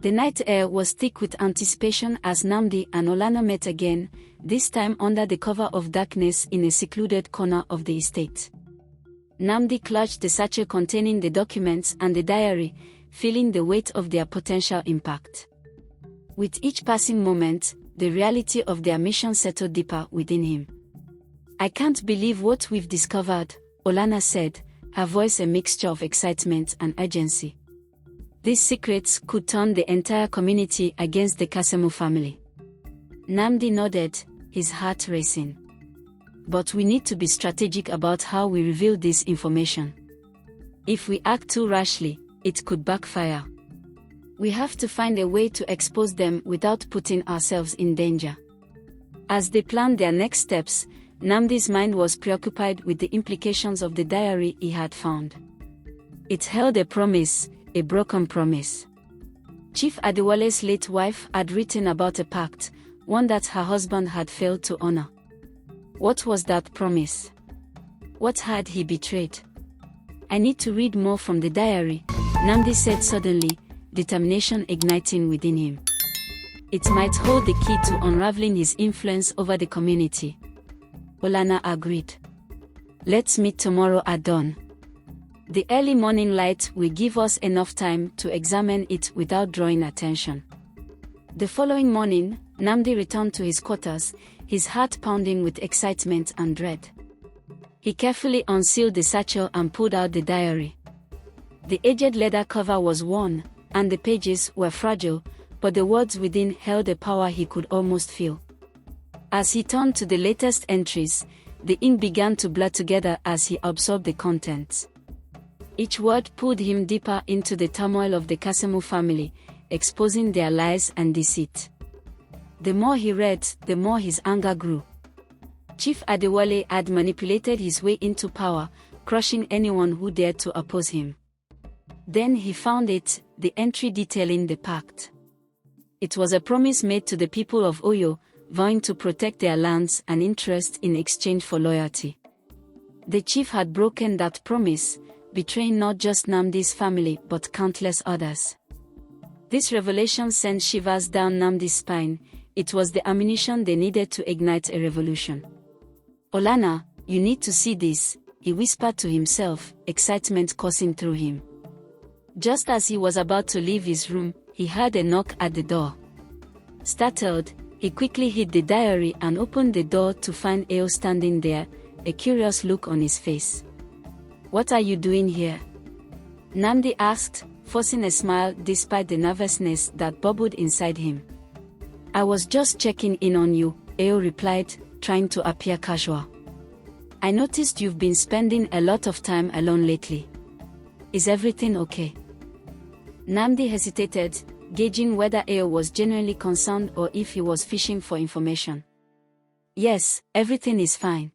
The night air was thick with anticipation as Nnamdi and Olana met again, this time under the cover of darkness in a secluded corner of the estate. Nnamdi clutched the satchel containing the documents and the diary, feeling the weight of their potential impact. With each passing moment, the reality of their mission settled deeper within him. "I can't believe what we've discovered," Olana said, her voice a mixture of excitement and urgency. These secrets could turn the entire community against the Kasimu family. Nnamdi nodded, his heart racing. "But we need to be strategic about how we reveal this information. If we act too rashly, it could backfire. We have to find a way to expose them without putting ourselves in danger." As they planned their next steps, Nnamdi's mind was preoccupied with the implications of the diary he had found. It held a promise, a broken promise. Chief Adewale's late wife had written about a pact, one that her husband had failed to honor. What was that promise? What had he betrayed? "I need to read more from the diary," Nnamdi said suddenly, determination igniting within him. It might hold the key to unraveling his influence over the community. Olana agreed. "Let's meet tomorrow at dawn. The early morning light will give us enough time to examine it without drawing attention." The following morning, Nnamdi returned to his quarters, his heart pounding with excitement and dread. He carefully unsealed the satchel and pulled out the diary. The aged leather cover was worn, and the pages were fragile, but the words within held a power he could almost feel. As he turned to the latest entries, the ink began to blur together as he absorbed the contents. Each word pulled him deeper into the turmoil of the Kasimu family, exposing their lies and deceit. The more he read, the more his anger grew. Chief Adewale had manipulated his way into power, crushing anyone who dared to oppose him. Then he found it, the entry detailing the pact. It was a promise made to the people of Oyo, vowing to protect their lands and interests in exchange for loyalty. The chief had broken that promise, betraying not just Nnamdi's family but countless others. This revelation sent shivers down Nnamdi's spine. It was the ammunition they needed to ignite a revolution. "Olana, you need to see this," he whispered to himself, excitement coursing through him. Just as he was about to leave his room, he heard a knock at the door. Startled, he quickly hid the diary and opened the door to find Oyo standing there, a curious look on his face. "What are you doing here?" Nnamdi asked, forcing a smile despite the nervousness that bubbled inside him. "I was just checking in on you," Oyo replied, trying to appear casual. "I noticed you've been spending a lot of time alone lately. Is everything okay?" Nnamdi hesitated, gauging whether Oyo was genuinely concerned or if he was fishing for information. "Yes, everything is fine.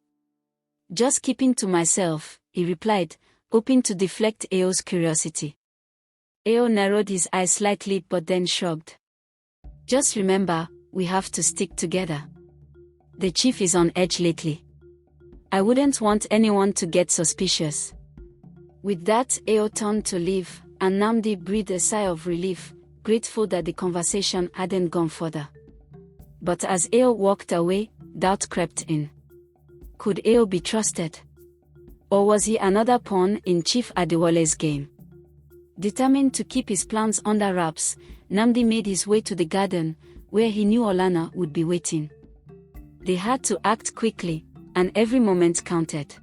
Just keeping to myself," he replied, hoping to deflect Oyo's curiosity. Oyo narrowed his eyes slightly but then shrugged. "Just remember, we have to stick together. The chief is on edge lately. I wouldn't want anyone to get suspicious." With that, Oyo turned to leave, and Nnamdi breathed a sigh of relief, grateful that the conversation hadn't gone further. But as Oyo walked away, doubt crept in. Could Oyo be trusted? Or was he another pawn in Chief Adewale's game? Determined to keep his plans under wraps, Nnamdi made his way to the garden, where he knew Olana would be waiting. They had to act quickly, and every moment counted.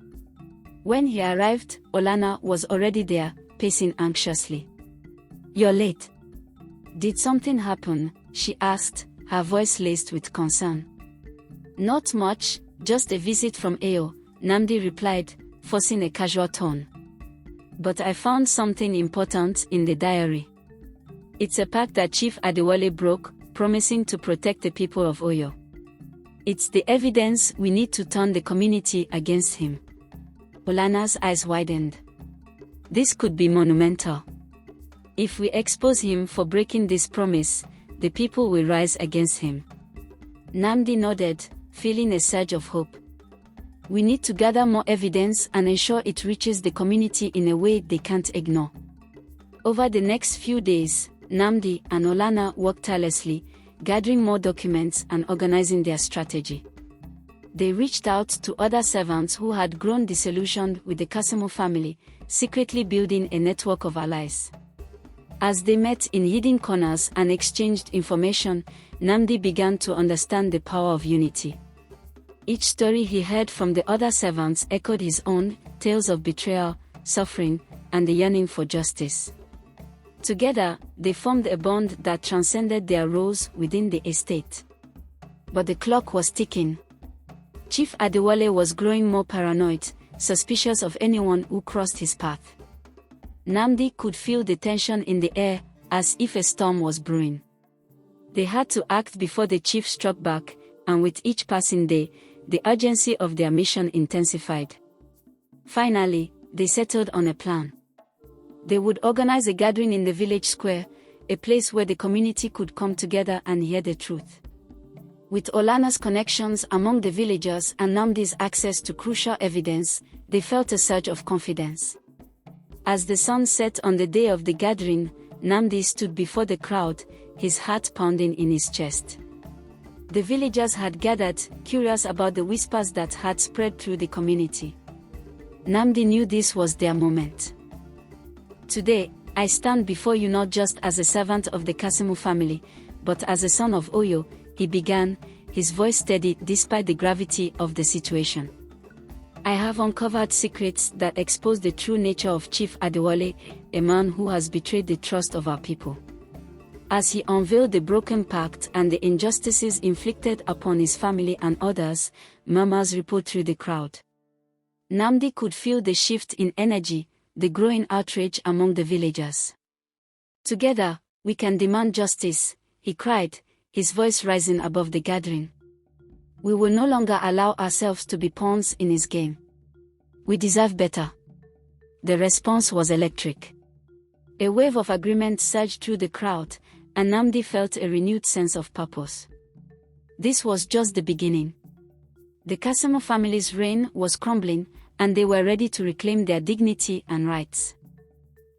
When he arrived, Olana was already there, pacing anxiously. "You're late. Did something happen?" she asked, her voice laced with concern. "Not much, just a visit from Oyo," Nnamdi replied, forcing a casual tone. "But I found something important in the diary. It's a pact that Chief Adewale broke, promising to protect the people of Oyo. It's the evidence we need to turn the community against him." Olana's eyes widened. "This could be monumental. If we expose him for breaking this promise, the people will rise against him." Nnamdi nodded, feeling a surge of hope. "We need to gather more evidence and ensure it reaches the community in a way they can't ignore." Over the next few days, Nnamdi and Olana worked tirelessly, gathering more documents and organizing their strategy. They reached out to other servants who had grown disillusioned with the Kasimu family, secretly building a network of allies. As they met in hidden corners and exchanged information, Nnamdi began to understand the power of unity. Each story he heard from the other servants echoed his own, tales of betrayal, suffering, and the yearning for justice. Together, they formed a bond that transcended their roles within the estate. But the clock was ticking. Chief Adewale was growing more paranoid, suspicious of anyone who crossed his path. Nnamdi could feel the tension in the air, as if a storm was brewing. They had to act before the chief struck back, and with each passing day, the urgency of their mission intensified. Finally, they settled on a plan. They would organize a gathering in the village square, a place where the community could come together and hear the truth. With Olana's connections among the villagers and Nnamdi's access to crucial evidence, they felt a surge of confidence. As the sun set on the day of the gathering, Nnamdi stood before the crowd, his heart pounding in his chest. The villagers had gathered, curious about the whispers that had spread through the community. Nnamdi knew this was their moment. Today, I stand before you not just as a servant of the Kasimu family, but as a son of Oyo, he began, his voice steady despite the gravity of the situation. I have uncovered secrets that expose the true nature of Chief Adewale, a man who has betrayed the trust of our people. As he unveiled the broken pact and the injustices inflicted upon his family and others, murmurs rippled through the crowd. Nnamdi could feel the shift in energy, the growing outrage among the villagers. Together, we can demand justice, he cried, his voice rising above the gathering. We will no longer allow ourselves to be pawns in his game. We deserve better. The response was electric. A wave of agreement surged through the crowd, and Nnamdi felt a renewed sense of purpose. This was just the beginning. The Kasimu family's reign was crumbling, and they were ready to reclaim their dignity and rights.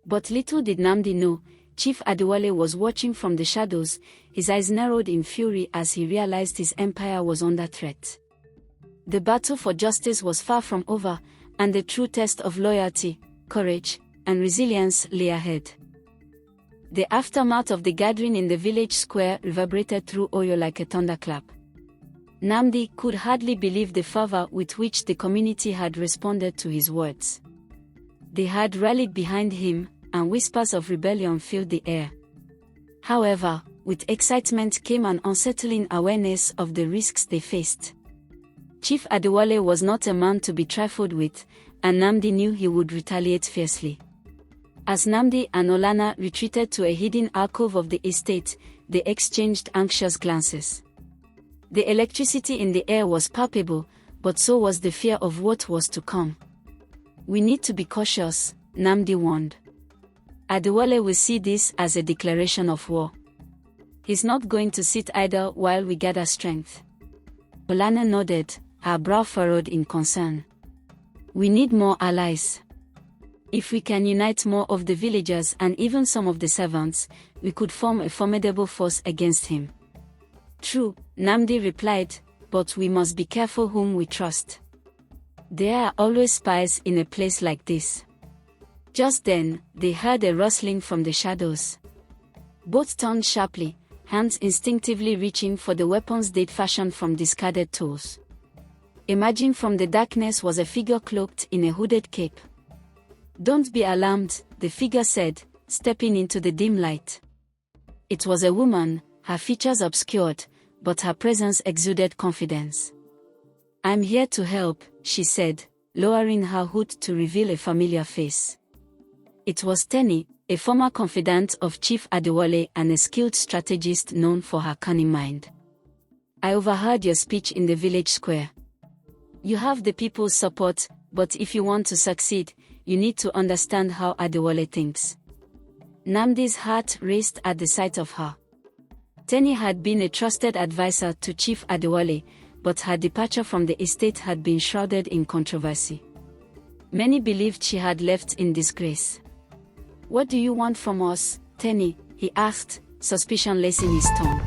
But little did Nnamdi know, Chief Adewale was watching from the shadows, his eyes narrowed in fury as he realized his empire was under threat. The battle for justice was far from over, and the true test of loyalty, courage, and resilience lay ahead. The aftermath of the gathering in the village square reverberated through Oyo like a thunderclap. Nnamdi could hardly believe the fervor with which the community had responded to his words. They had rallied behind him, and whispers of rebellion filled the air. However, with excitement came an unsettling awareness of the risks they faced. Chief Adewale was not a man to be trifled with, and Nnamdi knew he would retaliate fiercely. As Nnamdi and Olana retreated to a hidden alcove of the estate, they exchanged anxious glances. The electricity in the air was palpable, but so was the fear of what was to come. We need to be cautious, Nnamdi warned. Adewale will see this as a declaration of war. He's not going to sit idle while we gather strength. Olana nodded, her brow furrowed in concern. We need more allies. If we can unite more of the villagers and even some of the servants, we could form a formidable force against him. True, Nnamdi replied, but we must be careful whom we trust. There are always spies in a place like this. Just then, they heard a rustling from the shadows. Both turned sharply, hands instinctively reaching for the weapons they'd fashioned from discarded tools. Emerging from the darkness was a figure cloaked in a hooded cape. Don't be alarmed, the figure said, stepping into the dim light. It was a woman, her features obscured, but her presence exuded confidence. I'm here to help, she said, lowering her hood to reveal a familiar face. It was Tenny, a former confidant of Chief Adewale and a skilled strategist known for her cunning mind. I overheard your speech in the village square. You have the people's support, but if you want to succeed, you need to understand how Adewale thinks. Nnamdi's heart raced at the sight of her. Tenny had been a trusted advisor to Chief Adewale, but her departure from the estate had been shrouded in controversy. Many believed she had left in disgrace. What do you want from us, Tenny? he asked, suspicion lacing his tone.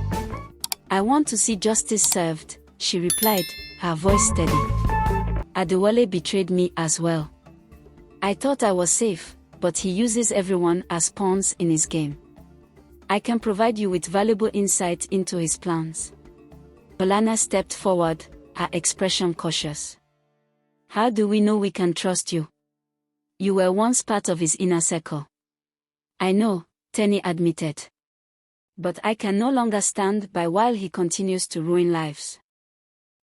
"I want to see justice served," she replied, her voice steady. "Adewale betrayed me as well. I thought I was safe, but he uses everyone as pawns in his game. I can provide you with valuable insight into his plans." Olana stepped forward, her expression cautious. "How do we know we can trust you? You were once part of his inner circle." "I know," Tenny admitted. "But I can no longer stand by while he continues to ruin lives.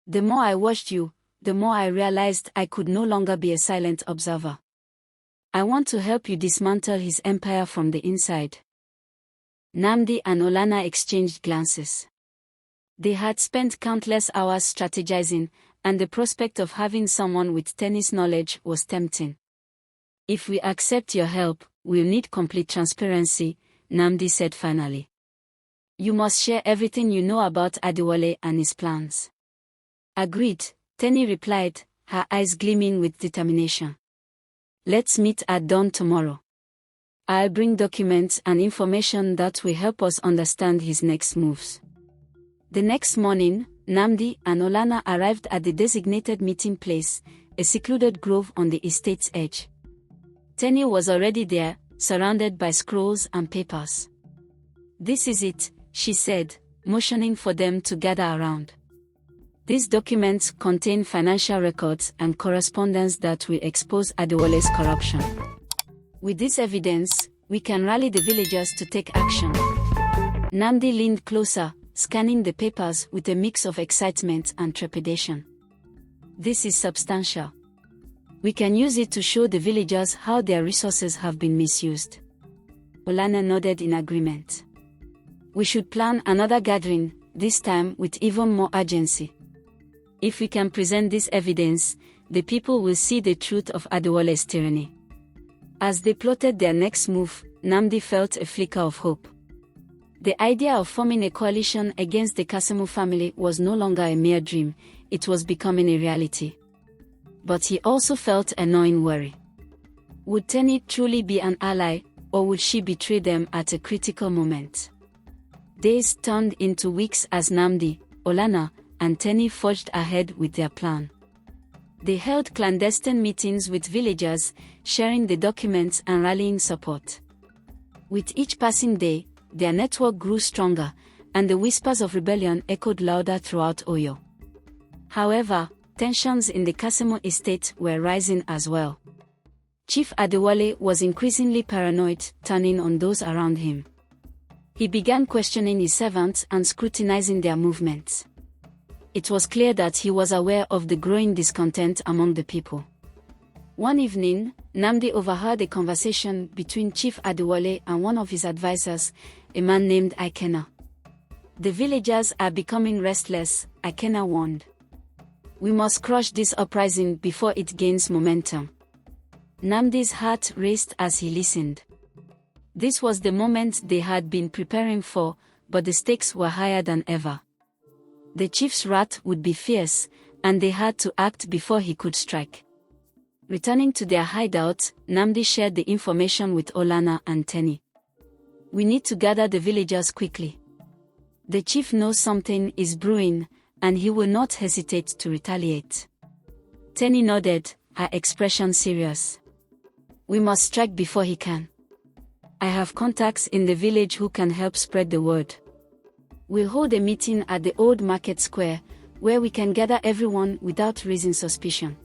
The more I watched you, the more I realized I could no longer be a silent observer. I want to help you dismantle his empire from the inside." Nnamdi and Olana exchanged glances. They had spent countless hours strategizing, and the prospect of having someone with Tenny's knowledge was tempting. "If we accept your help, we'll need complete transparency," Nnamdi said finally. "You must share everything you know about Adewale and his plans." "Agreed," Tenny replied, her eyes gleaming with determination. "Let's meet at dawn tomorrow. I'll bring documents and information that will help us understand his next moves." The next morning, Nnamdi and Olana arrived at the designated meeting place, a secluded grove on the estate's edge. Tenny was already there, surrounded by scrolls and papers. "This is it," she said, motioning for them to gather around. "These documents contain financial records and correspondence that will expose Adewale's corruption. With this evidence, we can rally the villagers to take action." Nnamdi leaned closer, scanning the papers with a mix of excitement and trepidation. "This is substantial. We can use it to show the villagers how their resources have been misused." Olana nodded in agreement. "We should plan another gathering, this time with even more urgency. If we can present this evidence, the people will see the truth of Adewale's tyranny." As they plotted their next move, Nnamdi felt a flicker of hope. The idea of forming a coalition against the Kasimu family was no longer a mere dream, it was becoming a reality. But he also felt a gnawing worry. Would Tenny truly be an ally, or would she betray them at a critical moment? Days turned into weeks as Nnamdi, Olana, and Tenny forged ahead with their plan. They held clandestine meetings with villagers, sharing the documents and rallying support. With each passing day, their network grew stronger, and the whispers of rebellion echoed louder throughout Oyo. However, tensions in the Kasimu estate were rising as well. Chief Adewale was increasingly paranoid, turning on those around him. He began questioning his servants and scrutinizing their movements. It was clear that he was aware of the growing discontent among the people. One evening, Nnamdi overheard a conversation between Chief Adewale and one of his advisors, a man named Ikena. "The villagers are becoming restless," Ikena warned. "We must crush this uprising before it gains momentum." Nnamdi's heart raced as he listened. This was the moment they had been preparing for, but the stakes were higher than ever. The chief's wrath would be fierce, and they had to act before he could strike. Returning to their hideout, Nnamdi shared the information with Olana and Tenny. "We need to gather the villagers quickly. The chief knows something is brewing, and he will not hesitate to retaliate." Tenny nodded, her expression serious. "We must strike before he can. I have contacts in the village who can help spread the word. We'll hold a meeting at the old market square, where we can gather everyone without raising suspicion."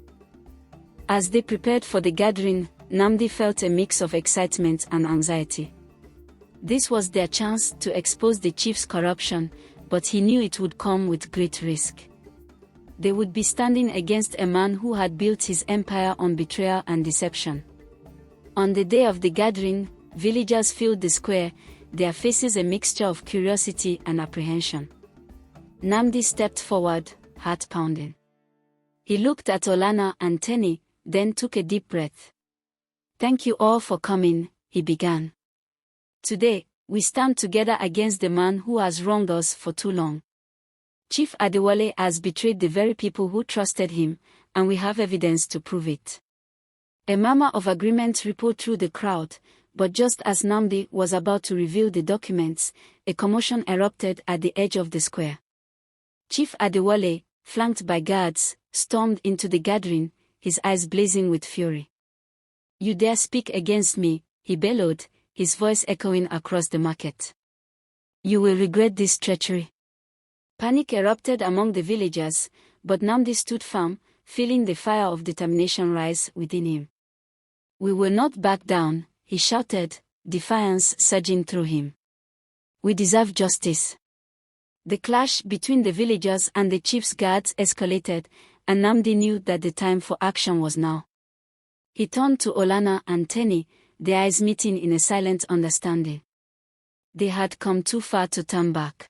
As they prepared for the gathering, Nnamdi felt a mix of excitement and anxiety. This was their chance to expose the chief's corruption, but he knew it would come with great risk. They would be standing against a man who had built his empire on betrayal and deception. On the day of the gathering, villagers filled the square, their faces a mixture of curiosity and apprehension. Nnamdi stepped forward, heart pounding. He looked at Olana and Tenny, then took a deep breath. "Thank you all for coming," he began. "Today, we stand together against the man who has wronged us for too long. Chief Adewale has betrayed the very people who trusted him, and we have evidence to prove it." A murmur of agreement rippled through the crowd, but just as Nnamdi was about to reveal the documents, a commotion erupted at the edge of the square. Chief Adewale, flanked by guards, stormed into the gathering, his eyes blazing with fury. "You dare speak against me," he bellowed, his voice echoing across the market. "You will regret this treachery." Panic erupted among the villagers, but Nnamdi stood firm, feeling the fire of determination rise within him. "We will not back down," he shouted, defiance surging through him. "We deserve justice." The clash between the villagers and the chief's guards escalated, and Nnamdi knew that the time for action was now. He turned to Olana and Tenny, their eyes meeting in a silent understanding. They had come too far to turn back.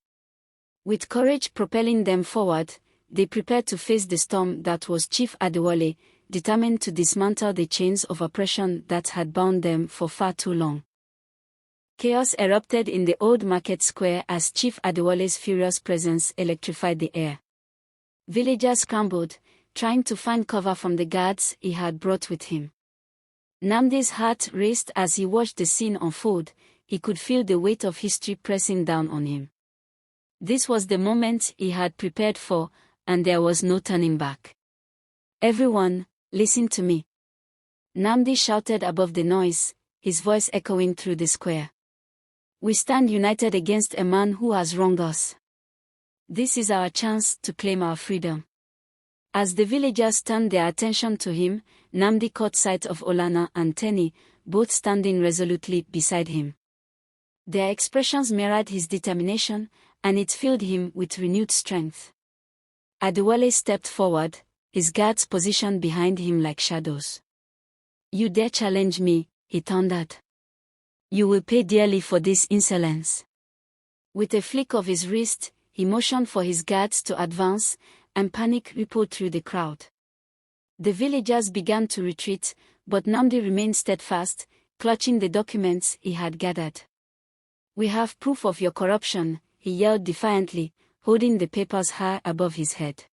With courage propelling them forward, they prepared to face the storm that was Chief Adewale, determined to dismantle the chains of oppression that had bound them for far too long. Chaos erupted in the old market square as Chief Adewale's furious presence electrified the air. Villagers scrambled, trying to find cover from the guards he had brought with him. Nnamdi's heart raced as he watched the scene unfold. He could feel the weight of history pressing down on him. This was the moment he had prepared for, and there was no turning back. "Everyone, listen to me," Nnamdi shouted above the noise, his voice echoing through the square. "We stand united against a man who has wronged us. This is our chance to claim our freedom." As the villagers turned their attention to him, Nnamdi caught sight of Olana and Tenny, both standing resolutely beside him. Their expressions mirrored his determination, and it filled him with renewed strength. Adewale stepped forward, his guards positioned behind him like shadows. "You dare challenge me," he thundered. "You will pay dearly for this insolence." With a flick of his wrist, he motioned for his guards to advance, and panic rippled through the crowd. The villagers began to retreat, but Nnamdi remained steadfast, clutching the documents he had gathered. "We have proof of your corruption," he yelled defiantly, holding the papers high above his head.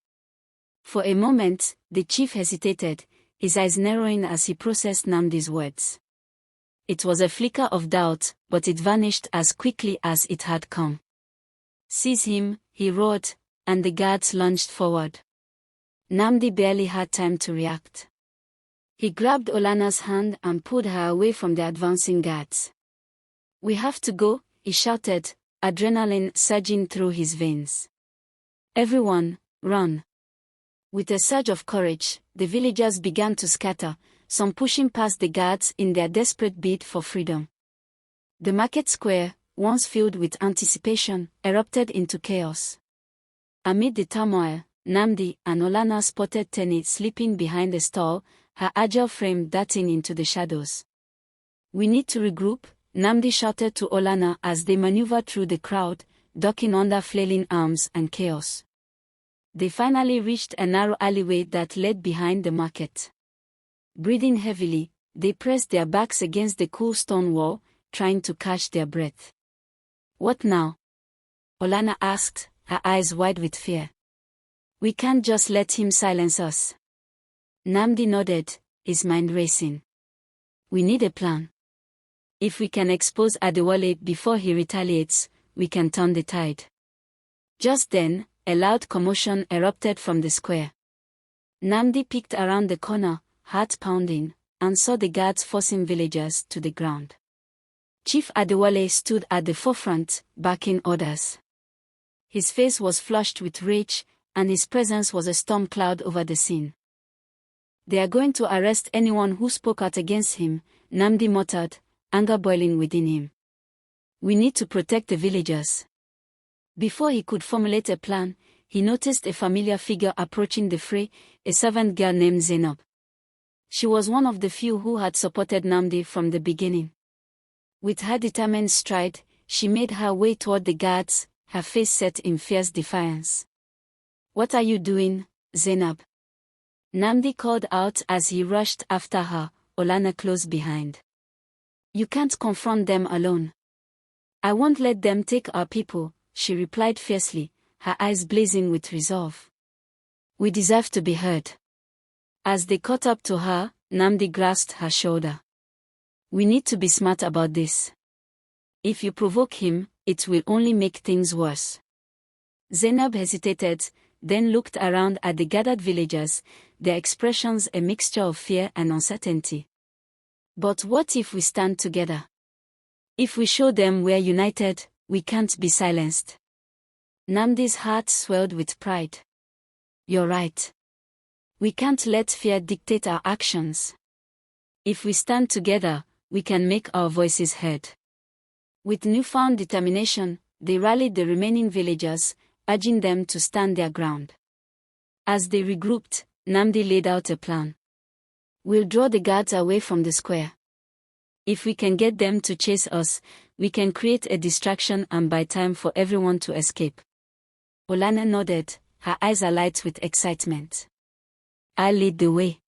For a moment, the chief hesitated, his eyes narrowing as he processed Nnamdi's words. It was a flicker of doubt, but it vanished as quickly as it had come. "Seize him," he roared, and the guards lunged forward. Nnamdi barely had time to react. He grabbed Olana's hand and pulled her away from the advancing guards. "We have to go," he shouted, adrenaline surging through his veins. "Everyone, run." With a surge of courage, the villagers began to scatter, some pushing past the guards in their desperate bid for freedom. The market square, once filled with anticipation, erupted into chaos. Amid the turmoil, Nnamdi and Olana spotted Tenny sleeping behind a stall, her agile frame darting into the shadows. "We need to regroup," Nnamdi shouted to Olana as they maneuvered through the crowd, ducking under flailing arms and chaos. They finally reached a narrow alleyway that led behind the market. Breathing heavily, they pressed their backs against the cool stone wall, trying to catch their breath. "What now?" Olana asked, her eyes wide with fear. "We can't just let him silence us." Nnamdi nodded, his mind racing. "We need a plan. If we can expose Adewale before he retaliates, we can turn the tide." Just then, a loud commotion erupted from the square. Nnamdi peeked around the corner, heart pounding, and saw the guards forcing villagers to the ground. Chief Adewale stood at the forefront, barking orders. His face was flushed with rage, and his presence was a storm cloud over the scene. "They are going to arrest anyone who spoke out against him," Nnamdi muttered, anger boiling within him. "We need to protect the villagers." Before he could formulate a plan, he noticed a familiar figure approaching the fray, a servant girl named Zainab. She was one of the few who had supported Nnamdi from the beginning. With her determined stride, she made her way toward the guards, her face set in fierce defiance. "What are you doing, Zainab?" Nnamdi called out as he rushed after her, Olana close behind. "You can't confront them alone." "I won't let them take our people," she replied fiercely, her eyes blazing with resolve. "We deserve to be heard." As they caught up to her, Nnamdi grasped her shoulder. We need to be smart about this. If you provoke him, it will only make things worse. Zainab hesitated, then looked around at the gathered villagers, their expressions a mixture of fear and uncertainty. But what if we stand together? If we show them we're united, we can't be silenced. Nnamdi's heart swelled with pride. You're right. We can't let fear dictate our actions. If we stand together, we can make our voices heard. With newfound determination, they rallied the remaining villagers, urging them to stand their ground. As they regrouped, Nnamdi laid out a plan. We'll draw the guards away from the square. If we can get them to chase us, we can create a distraction and buy time for everyone to escape. Olana nodded, her eyes alight with excitement. I'll lead the way.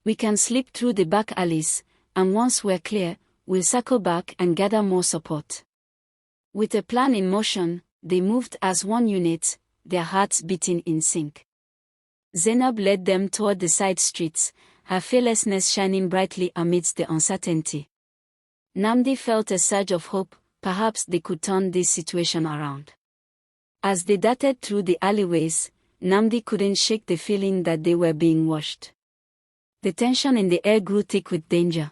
We can slip through the back alleys, and once we're clear, we'll circle back and gather more support. With a plan in motion, they moved as one unit, their hearts beating in sync. Zainab led them toward the side streets, her fearlessness shining brightly amidst the uncertainty. Nnamdi felt a surge of hope, perhaps they could turn this situation around. As they darted through the alleyways, Nnamdi couldn't shake the feeling that they were being watched. The tension in the air grew thick with danger.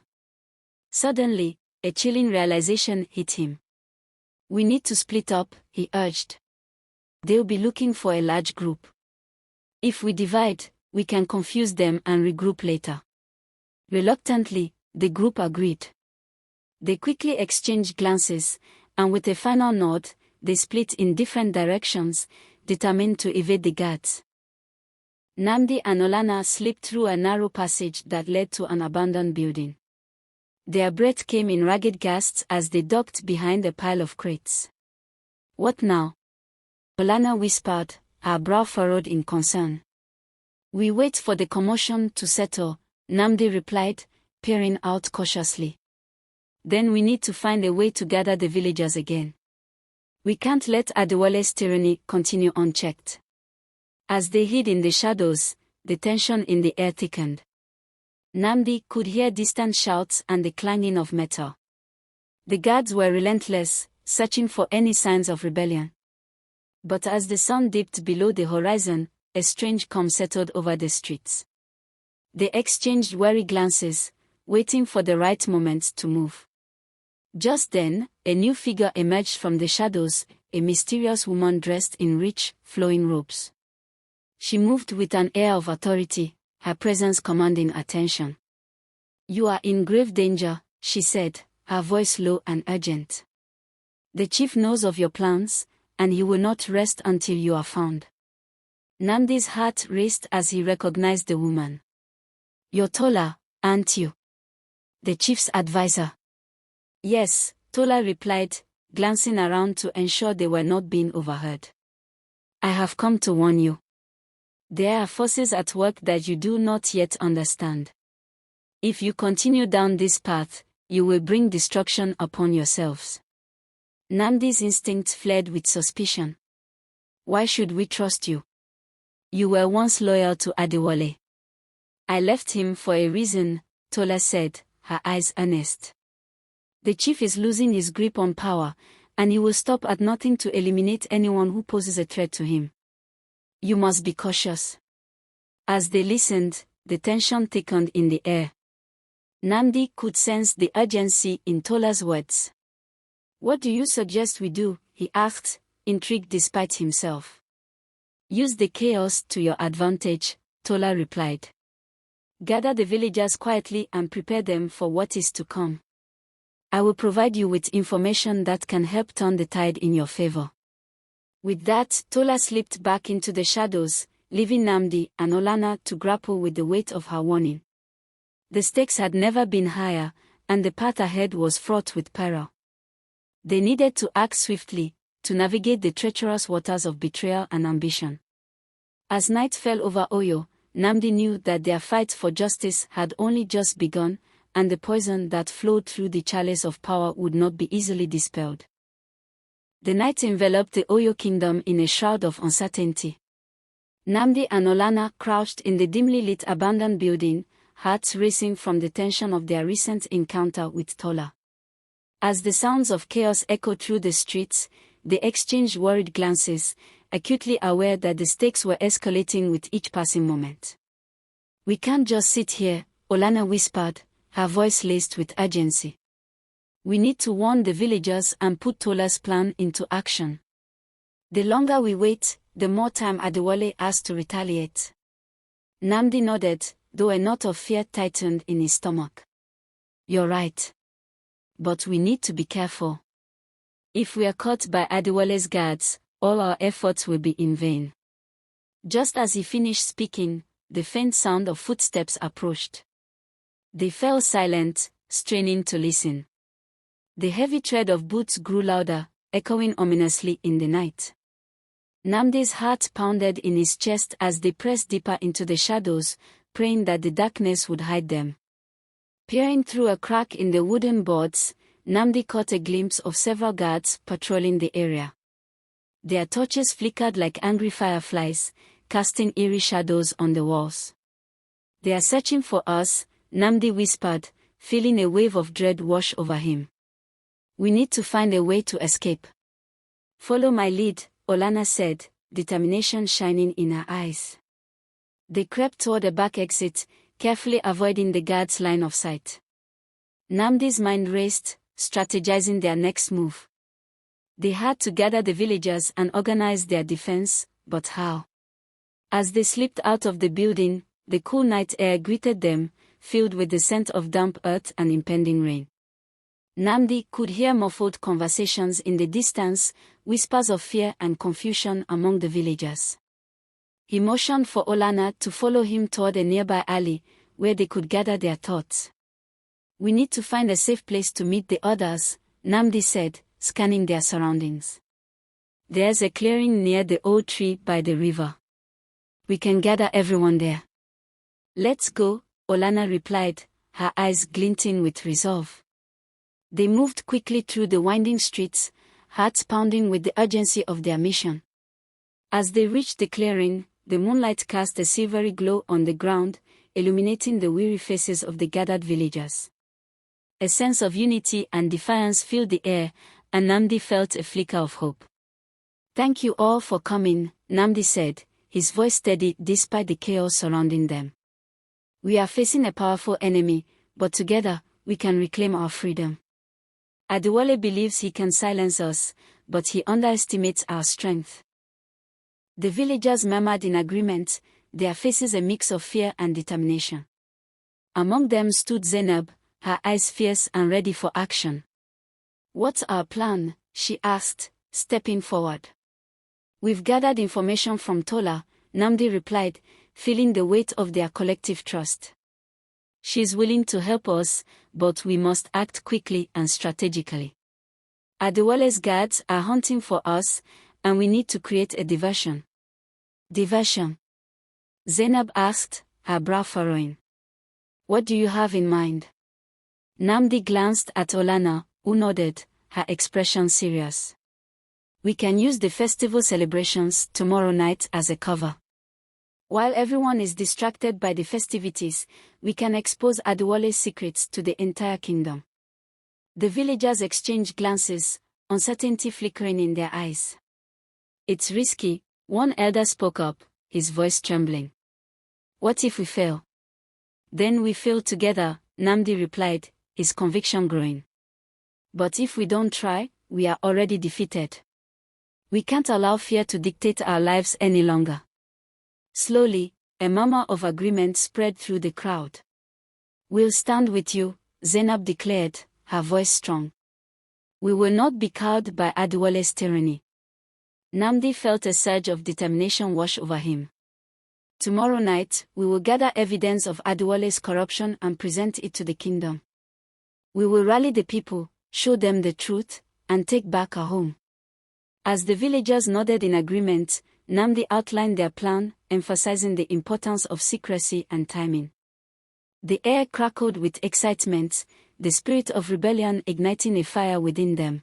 Suddenly, a chilling realization hit him. We need to split up, he urged. They'll be looking for a large group. If we divide, we can confuse them and regroup later. Reluctantly, the group agreed. They quickly exchanged glances, and with a final nod, they split in different directions, determined to evade the guards. Nnamdi and Olana slipped through a narrow passage that led to an abandoned building. Their breath came in ragged gasps as they ducked behind a pile of crates. What now? Olana whispered, her brow furrowed in concern. We wait for the commotion to settle, Nnamdi replied, peering out cautiously. Then we need to find a way to gather the villagers again. We can't let Adewale's tyranny continue unchecked. As they hid in the shadows, the tension in the air thickened. Nnamdi could hear distant shouts and the clanging of metal. The guards were relentless, searching for any signs of rebellion. But as the sun dipped below the horizon, a strange calm settled over the streets. They exchanged wary glances, waiting for the right moment to move. Just then, a new figure emerged from the shadows, a mysterious woman dressed in rich, flowing robes. She moved with an air of authority, her presence commanding attention. You are in grave danger, she said, her voice low and urgent. The chief knows of your plans, and he will not rest until you are found. Nnamdi's heart raced as he recognized the woman. You're Tola, aren't you? The chief's advisor. Yes, Tola replied, glancing around to ensure they were not being overheard. I have come to warn you. There are forces at work that you do not yet understand. If you continue down this path, you will bring destruction upon yourselves. Nnamdi's instinct flared with suspicion. Why should we trust you? You were once loyal to Adewale. I left him for a reason, Tola said, her eyes earnest. The chief is losing his grip on power, and he will stop at nothing to eliminate anyone who poses a threat to him. You must be cautious. As they listened, the tension thickened in the air. Nnamdi could sense the urgency in Tola's words. What do you suggest we do? He asked, intrigued despite himself. Use the chaos to your advantage, Tola replied. Gather the villagers quietly and prepare them for what is to come. I will provide you with information that can help turn the tide in your favor. With that, Tola slipped back into the shadows, leaving Nnamdi and Olana to grapple with the weight of her warning. The stakes had never been higher, and the path ahead was fraught with peril. They needed to act swiftly, to navigate the treacherous waters of betrayal and ambition. As night fell over Oyo, Nnamdi knew that their fight for justice had only just begun, and the poison that flowed through the chalice of power would not be easily dispelled. The night enveloped the Oyo Kingdom in a shroud of uncertainty. Nnamdi and Olana crouched in the dimly lit abandoned building, hearts racing from the tension of their recent encounter with Tola. As the sounds of chaos echoed through the streets, they exchanged worried glances, acutely aware that the stakes were escalating with each passing moment. "We can't just sit here," Olana whispered, her voice laced with urgency. "We need to warn the villagers and put Tola's plan into action. The longer we wait, the more time Adewale has to retaliate." Nnamdi nodded, though a knot of fear tightened in his stomach. "You're right. But we need to be careful. If we are caught by Adewale's guards, all our efforts will be in vain." Just as he finished speaking, the faint sound of footsteps approached. They fell silent, straining to listen. The heavy tread of boots grew louder, echoing ominously in the night. Nnamdi's heart pounded in his chest as they pressed deeper into the shadows, praying that the darkness would hide them. Peering through a crack in the wooden boards, Nnamdi caught a glimpse of several guards patrolling the area. Their torches flickered like angry fireflies, casting eerie shadows on the walls. "They are searching for us," Nnamdi whispered, feeling a wave of dread wash over him. "We need to find a way to escape." "Follow my lead," Olana said, determination shining in her eyes. They crept toward a back exit, carefully avoiding the guards' line of sight. Nnamdi's mind raced, strategizing their next move. They had to gather the villagers and organize their defense, but how? As they slipped out of the building, the cool night air greeted them, filled with the scent of damp earth and impending rain. Nnamdi could hear muffled conversations in the distance, whispers of fear and confusion among the villagers. He motioned for Olana to follow him toward a nearby alley, where they could gather their thoughts. "We need to find a safe place to meet the others," Nnamdi said, scanning their surroundings. "There's a clearing near the old tree by the river. We can gather everyone there." "Let's go," Olana replied, her eyes glinting with resolve. They moved quickly through the winding streets, hearts pounding with the urgency of their mission. As they reached the clearing, the moonlight cast a silvery glow on the ground, illuminating the weary faces of the gathered villagers. A sense of unity and defiance filled the air, and Nnamdi felt a flicker of hope. "Thank you all for coming," Nnamdi said, his voice steady despite the chaos surrounding them. "We are facing a powerful enemy, but together, we can reclaim our freedom. Adewale believes he can silence us, but he underestimates our strength." The villagers murmured in agreement, their faces a mix of fear and determination. Among them stood Zainab, her eyes fierce and ready for action. "What's our plan?" she asked, stepping forward. "We've gathered information from Tola," Nnamdi replied, feeling the weight of their collective trust. "She's willing to help us, but we must act quickly and strategically. Adewale's guards are hunting for us, and we need to create a diversion." "Diversion?" Zainab asked, her brow furrowing. "What do you have in mind?" Nnamdi glanced at Olana, who nodded, her expression serious. "We can use the festival celebrations tomorrow night as a cover. While everyone is distracted by the festivities, we can expose Adewale's secrets to the entire kingdom." The villagers exchanged glances, uncertainty flickering in their eyes. "It's risky," one elder spoke up, his voice trembling. "What if we fail?" "Then we fail together," Nnamdi replied, his conviction growing. "But if we don't try, we are already defeated. We can't allow fear to dictate our lives any longer." Slowly, a murmur of agreement spread through the crowd. "We'll stand with you," Zainab declared, her voice strong. "We will not be cowed by Adewale's tyranny." Nnamdi felt a surge of determination wash over him. "Tomorrow night, we will gather evidence of Adewale's corruption and present it to the kingdom. We will rally the people, show them the truth, and take back our home." As the villagers nodded in agreement, Nnamdi outlined their plan, emphasizing the importance of secrecy and timing. The air crackled with excitement, the spirit of rebellion igniting a fire within them.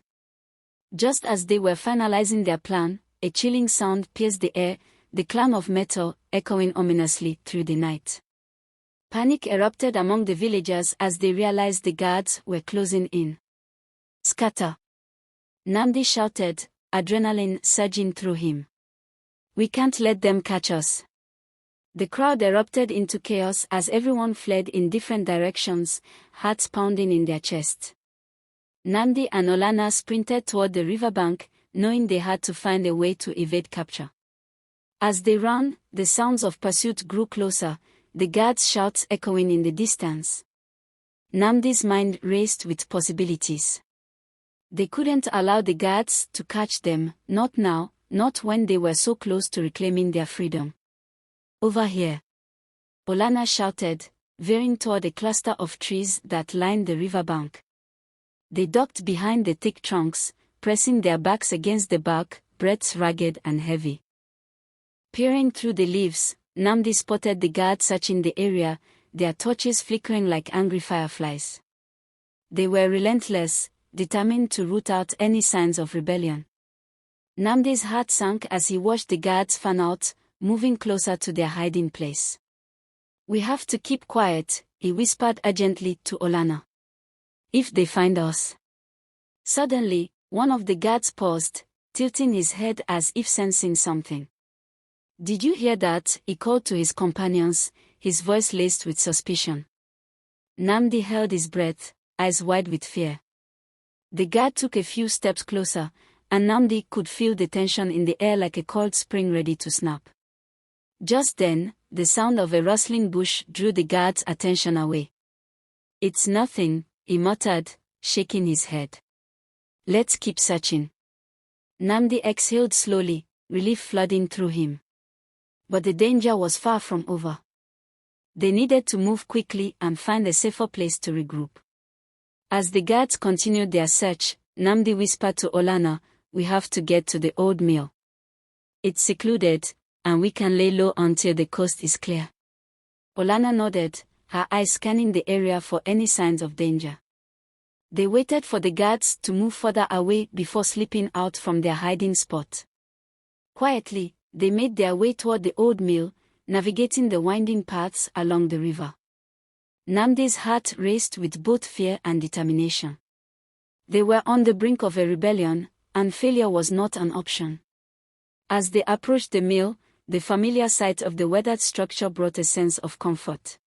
Just as they were finalizing their plan, a chilling sound pierced the air, the clang of metal echoing ominously through the night. Panic erupted among the villagers as they realized the guards were closing in. "Scatter!" Nnamdi shouted, adrenaline surging through him. "We can't let them catch us." The crowd erupted into chaos as everyone fled in different directions, hearts pounding in their chests. Nnamdi and Olana sprinted toward the riverbank, knowing they had to find a way to evade capture. As they ran, the sounds of pursuit grew closer, the guards' shouts echoing in the distance. Nnamdi's mind raced with possibilities. They couldn't allow the guards to catch them, not now, not when they were so close to reclaiming their freedom. "Over here!" Olana shouted, veering toward a cluster of trees that lined the riverbank. They ducked behind the thick trunks, pressing their backs against the bark, breaths ragged and heavy. Peering through the leaves, Nnamdi spotted the guards searching the area, their torches flickering like angry fireflies. They were relentless, determined to root out any signs of rebellion. Nnamdi's heart sank as he watched the guards fan out, moving closer to their hiding place. "We have to keep quiet," he whispered urgently to Olana. "If they find us." Suddenly, one of the guards paused, tilting his head as if sensing something. "Did you hear that?" he called to his companions, his voice laced with suspicion. Nnamdi held his breath, eyes wide with fear. The guard took a few steps closer, and Nnamdi could feel the tension in the air like a cold spring ready to snap. Just then, the sound of a rustling bush drew the guard's attention away. "It's nothing," he muttered, shaking his head. "Let's keep searching." Nnamdi exhaled slowly, relief flooding through him. But the danger was far from over. They needed to move quickly and find a safer place to regroup. As the guards continued their search, Nnamdi whispered to Olana, "We have to get to the old mill. It's secluded, and we can lay low until the coast is clear." Olana nodded, her eyes scanning the area for any signs of danger. They waited for the guards to move further away before slipping out from their hiding spot. Quietly, they made their way toward the old mill, navigating the winding paths along the river. Nnamdi's heart raced with both fear and determination. They were on the brink of a rebellion, and failure was not an option. As they approached the mill, the familiar sight of the weathered structure brought a sense of comfort.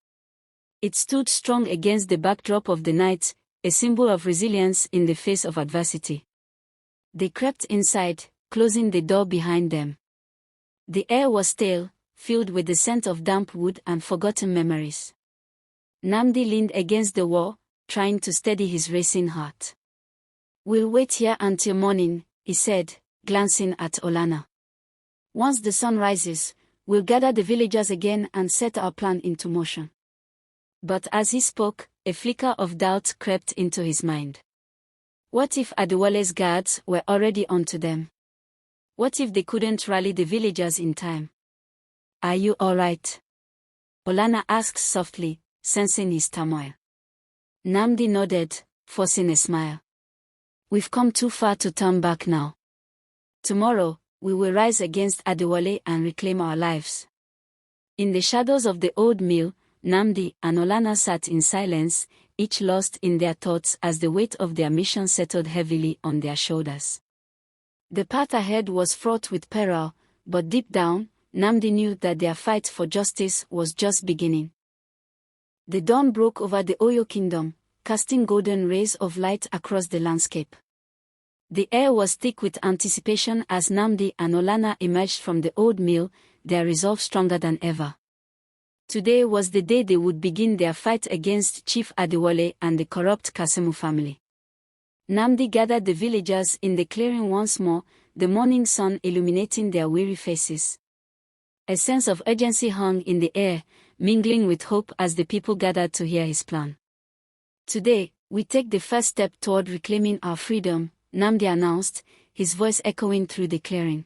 It stood strong against the backdrop of the night, a symbol of resilience in the face of adversity. They crept inside, closing the door behind them. The air was stale, filled with the scent of damp wood and forgotten memories. Nnamdi leaned against the wall, trying to steady his racing heart. "We'll wait here until morning," he said, glancing at Olana. "Once the sun rises, we'll gather the villagers again and set our plan into motion." But as he spoke, a flicker of doubt crept into his mind. What if Adewale's guards were already onto them? What if they couldn't rally the villagers in time? "Are you all right?" Olana asked softly, sensing his turmoil. Nnamdi nodded, forcing a smile. "We've come too far to turn back now. Tomorrow, we will rise against Adewale and reclaim our lives." In the shadows of the old mill, Nnamdi and Olana sat in silence, each lost in their thoughts as the weight of their mission settled heavily on their shoulders. The path ahead was fraught with peril, but deep down, Nnamdi knew that their fight for justice was just beginning. The dawn broke over the Oyo Kingdom, casting golden rays of light across the landscape. The air was thick with anticipation as Nnamdi and Olana emerged from the old mill, their resolve stronger than ever. Today was the day they would begin their fight against Chief Adewale and the corrupt Kasimu family. Nnamdi gathered the villagers in the clearing once more, the morning sun illuminating their weary faces. A sense of urgency hung in the air, mingling with hope as the people gathered to hear his plan. "Today, we take the first step toward reclaiming our freedom," Nnamdi announced, his voice echoing through the clearing.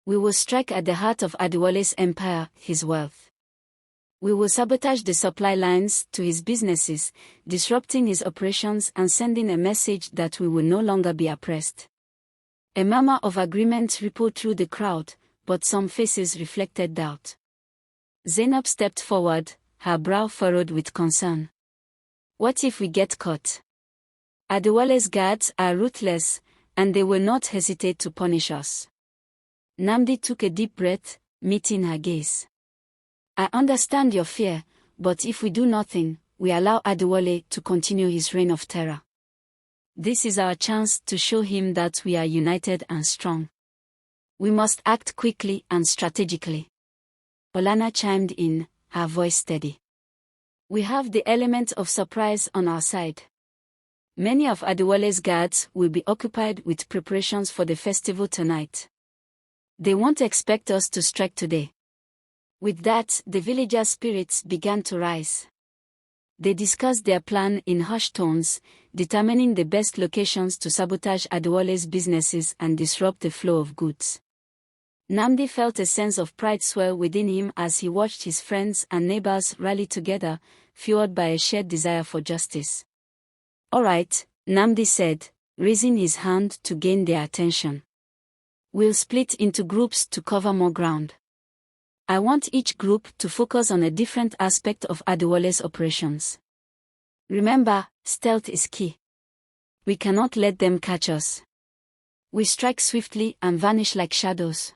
"We will strike at the heart of Adewale's empire, his wealth. We will sabotage the supply lines to his businesses, disrupting his operations and sending a message that we will no longer be oppressed." A murmur of agreement rippled through the crowd, but some faces reflected doubt. Zainab stepped forward, her brow furrowed with concern. What if we get caught? Adewale's guards are ruthless, and they will not hesitate to punish us. Nnamdi took a deep breath, meeting her gaze. I understand your fear, but if we do nothing, we allow Adewale to continue his reign of terror. This is our chance to show him that we are united and strong. We must act quickly and strategically. Olana chimed in, her voice steady. We have the element of surprise on our side. Many of Adewale's guards will be occupied with preparations for the festival tonight. They won't expect us to strike today. With that, the villagers' spirits began to rise. They discussed their plan in hushed tones, determining the best locations to sabotage Adewale's businesses and disrupt the flow of goods. Nnamdi felt a sense of pride swell within him as he watched his friends and neighbors rally together, fueled by a shared desire for justice. All right, Nnamdi said, raising his hand to gain their attention. We'll split into groups to cover more ground. I want each group to focus on a different aspect of Adewale's operations. Remember, stealth is key. We cannot let them catch us. We strike swiftly and vanish like shadows.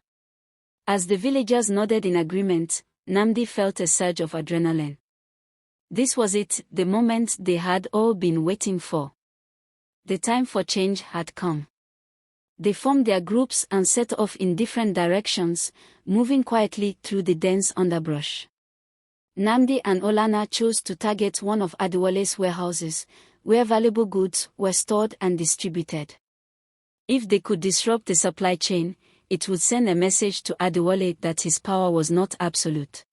As the villagers nodded in agreement, Nnamdi felt a surge of adrenaline. This was it, the moment they had all been waiting for. The time for change had come. They formed their groups and set off in different directions, moving quietly through the dense underbrush. Nnamdi and Olana chose to target one of Adewale's warehouses, where valuable goods were stored and distributed. If they could disrupt the supply chain, it would send a message to Adewale that his power was not absolute.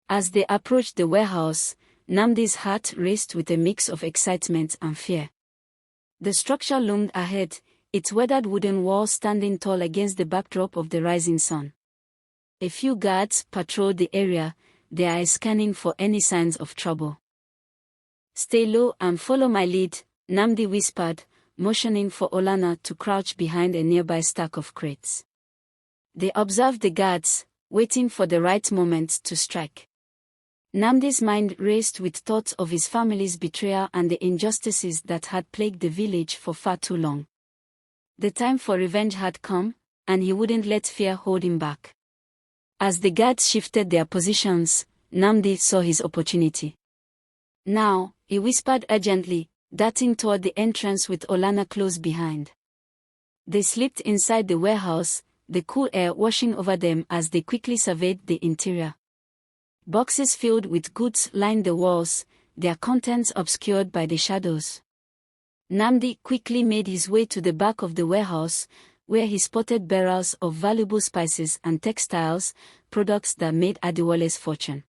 As they approached the warehouse, Nnamdi's heart raced with a mix of excitement and fear. The structure loomed ahead, its weathered wooden wall standing tall against the backdrop of the rising sun. A few guards patrolled the area, their eyes scanning for any signs of trouble. Stay low and follow my lead, Nnamdi whispered, motioning for Olana to crouch behind a nearby stack of crates. They observed the guards, waiting for the right moment to strike. Nnamdi's mind raced with thoughts of his family's betrayal and the injustices that had plagued the village for far too long. The time for revenge had come, and he wouldn't let fear hold him back. As the guards shifted their positions, Nnamdi saw his opportunity. Now, he whispered urgently, darting toward the entrance with Olana close behind. They slipped inside the warehouse, the cool air washing over them as they quickly surveyed the interior. Boxes filled with goods lined the walls, their contents obscured by the shadows. Nnamdi quickly made his way to the back of the warehouse, where he spotted barrels of valuable spices and textiles, products that made Adewale's fortune.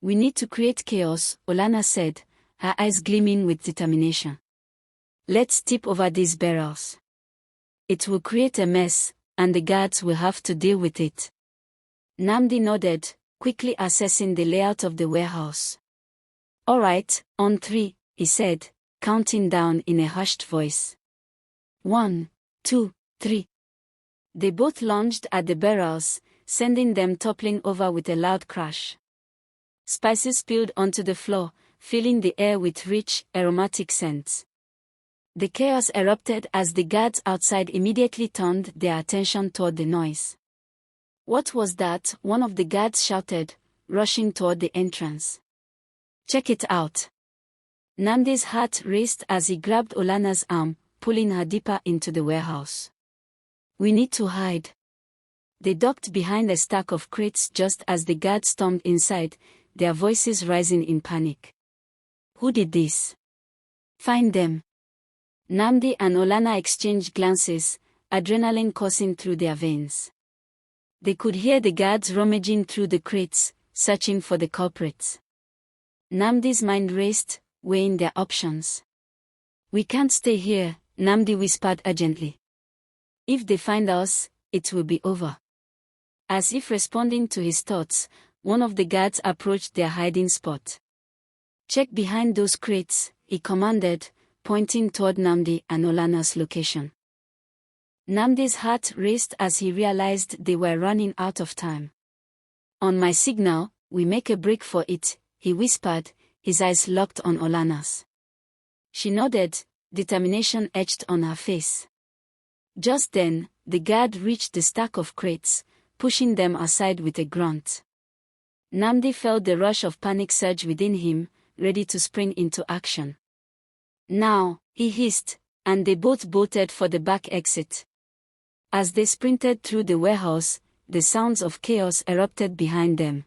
We need to create chaos, Olana said, her eyes gleaming with determination. Let's tip over these barrels. It will create a mess, and the guards will have to deal with it. Nnamdi nodded, quickly assessing the layout of the warehouse. All right, on 3, he said, counting down in a hushed voice. 1, 2, 3. They both lunged at the barrels, sending them toppling over with a loud crash. Spices spilled onto the floor, filling the air with rich, aromatic scents. The chaos erupted as the guards outside immediately turned their attention toward the noise. What was that? One of the guards shouted, rushing toward the entrance. Check it out. Nnamdi's heart raced as he grabbed Olana's arm, pulling her deeper into the warehouse. We need to hide. They ducked behind a stack of crates just as the guards stormed inside, their voices rising in panic. Who did this? Find them. Nnamdi and Olana exchanged glances, adrenaline coursing through their veins. They could hear the guards rummaging through the crates, searching for the culprits. Nnamdi's mind raced, weighing their options. We can't stay here, Nnamdi whispered urgently. If they find us, it will be over. As if responding to his thoughts, one of the guards approached their hiding spot. Check behind those crates, he commanded, pointing toward Nnamdi and Olana's location. Nnamdi's heart raced as he realized they were running out of time. On my signal, we make a break for it, he whispered, his eyes locked on Olana's. She nodded, determination etched on her face. Just then, the guard reached the stack of crates, pushing them aside with a grunt. Nnamdi felt the rush of panic surge within him, ready to spring into action. Now, he hissed, and they both bolted for the back exit. As they sprinted through the warehouse, the sounds of chaos erupted behind them.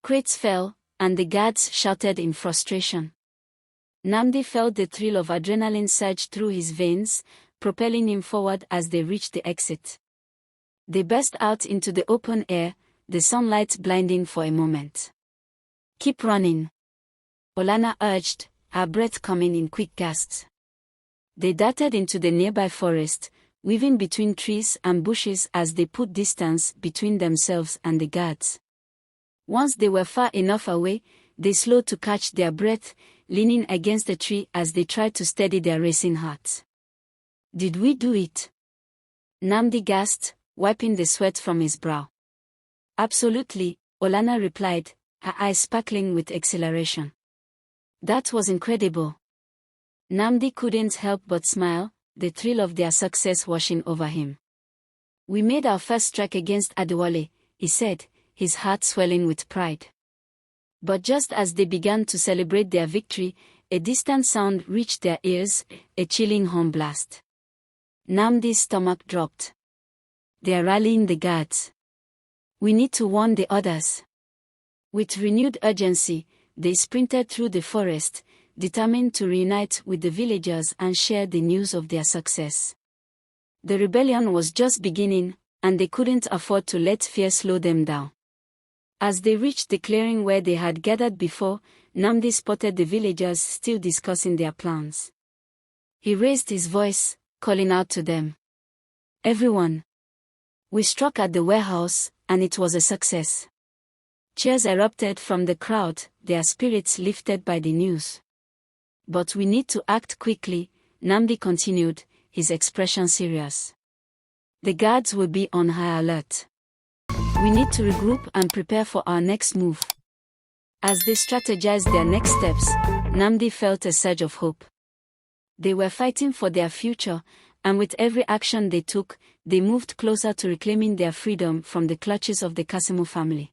Crates fell, and the guards shouted in frustration. Nnamdi felt the thrill of adrenaline surge through his veins, propelling him forward as they reached the exit. They burst out into the open air, the sunlight blinding for a moment. "Keep running," Olana urged, her breath coming in quick gasps. They darted into the nearby forest, weaving between trees and bushes as they put distance between themselves and the guards. Once they were far enough away, they slowed to catch their breath, leaning against a tree as they tried to steady their racing hearts. "Did we do it?" Nnamdi gasped, wiping the sweat from his brow. "Absolutely," Olana replied, her eyes sparkling with exhilaration. "That was incredible." Nnamdi couldn't help but smile, the thrill of their success washing over him. "We made our first strike against Adewale," he said, his heart swelling with pride. But just as they began to celebrate their victory, a distant sound reached their ears, a chilling horn blast. Nnamdi's stomach dropped. "They are rallying the guards. We need to warn the others." With renewed urgency, they sprinted through the forest, determined to reunite with the villagers and share the news of their success. The rebellion was just beginning, and they couldn't afford to let fear slow them down. As they reached the clearing where they had gathered before, Nnamdi spotted the villagers still discussing their plans. He raised his voice, calling out to them. "Everyone! We struck at the warehouse, and it was a success." Cheers erupted from the crowd, their spirits lifted by the news. "But we need to act quickly," Nnamdi continued, his expression serious. "The guards will be on high alert. We need to regroup and prepare for our next move." As they strategized their next steps, Nnamdi felt a surge of hope. They were fighting for their future, and with every action they took, they moved closer to reclaiming their freedom from the clutches of the Kasimu family.